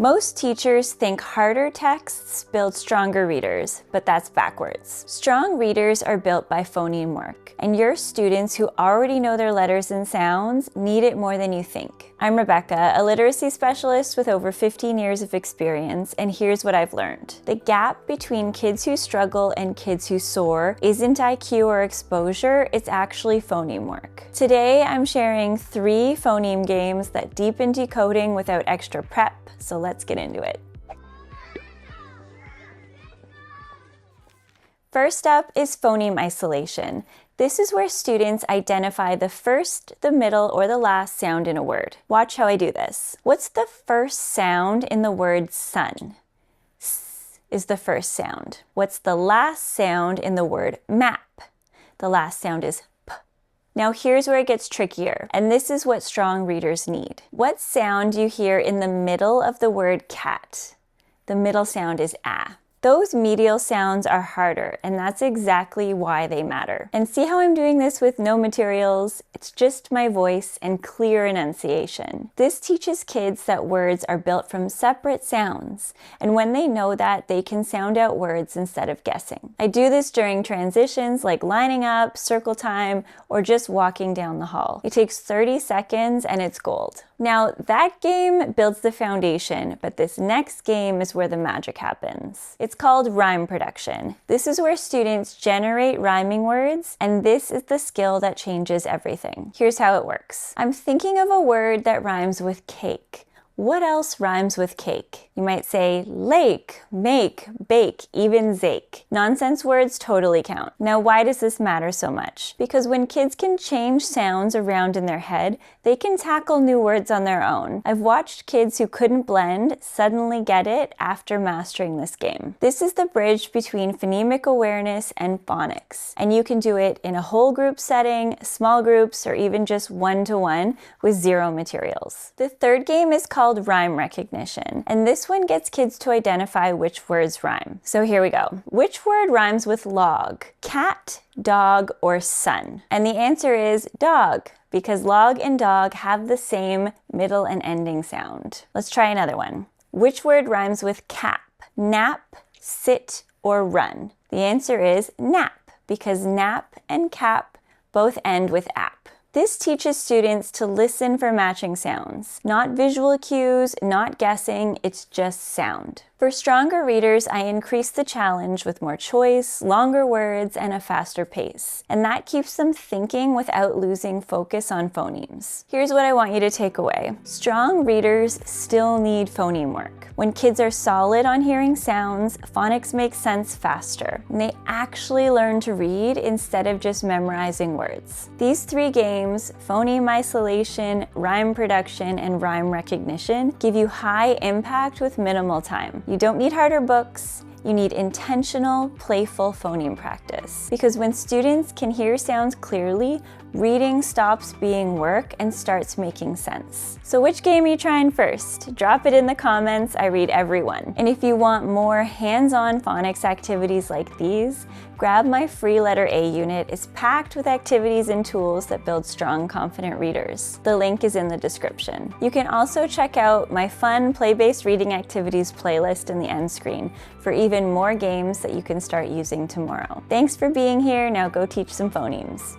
Most teachers think harder texts build stronger readers, but that's backwards. Strong readers are built by phoneme work, and your students who already know their letters and sounds need it more than you think. I'm Rebecca, a literacy specialist with over 15 years of experience, and here's what I've learned. The gap between kids who struggle and kids who soar isn't IQ or exposure, it's actually phoneme work. Today, I'm sharing 3 phoneme games that deepen decoding without extra prep, so let's get into it. First up is phoneme isolation. This is where students identify the first, the middle, or the last sound in a word. Watch how I do this. What's the first sound in the word sun? S is the first sound. What's the last sound in the word map? The last sound is P. Now here's where it gets trickier, and this is what strong readers need. What sound do you hear in the middle of the word cat? The middle sound is ah. Those medial sounds are harder, and that's exactly why they matter. And see how I'm doing this with no materials? It's just my voice and clear enunciation. This teaches kids that words are built from separate sounds, and when they know that, they can sound out words instead of guessing. I do this during transitions like lining up, circle time, or just walking down the hall. It takes 30 seconds and it's gold. Now, that game builds the foundation, but this next game is where the magic happens. It's called rhyme production. This is where students generate rhyming words, and this is the skill that changes everything. Here's how it works. I'm thinking of a word that rhymes with cake. What else rhymes with cake? You might say lake, make, bake, even zake. Nonsense words totally count. Now, why does this matter so much? Because when kids can change sounds around in their head, they can tackle new words on their own. I've watched kids who couldn't blend suddenly get it after mastering this game. This is the bridge between phonemic awareness and phonics, and you can do it in a whole group setting, small groups, or even just one-to-one with 0 materials. The third game is called rhyme recognition, and this one gets kids to identify which words rhyme. So here we go. Which word rhymes with log? Cat, dog, or sun? And the answer is dog, because log and dog have the same middle and ending sound. Let's try another one. Which word rhymes with cap? Nap, sit, or run? The answer is nap, because nap and cap both end with ap. This teaches students to listen for matching sounds. Not visual cues, not guessing, it's just sound. For stronger readers, I increase the challenge with more choice, longer words, and a faster pace. And that keeps them thinking without losing focus on phonemes. Here's what I want you to take away. Strong readers still need phoneme work. When kids are solid on hearing sounds, phonics makes sense faster. And they actually learn to read instead of just memorizing words. These 3 games, phoneme isolation, rhyme production, and rhyme recognition, give you high impact with minimal time. You don't need harder books, you need intentional, playful phoneme practice. Because when students can hear sounds clearly, reading stops being work and starts making sense. So which game are you trying first? Drop it in the comments, I read every one. And if you want more hands-on phonics activities like these, grab my free letter A unit. It's packed with activities and tools that build strong, confident readers. The link is in the description. You can also check out my fun play-based reading activities playlist in the end screen for even more games that you can start using tomorrow. Thanks for being here. Now go teach some phonemes.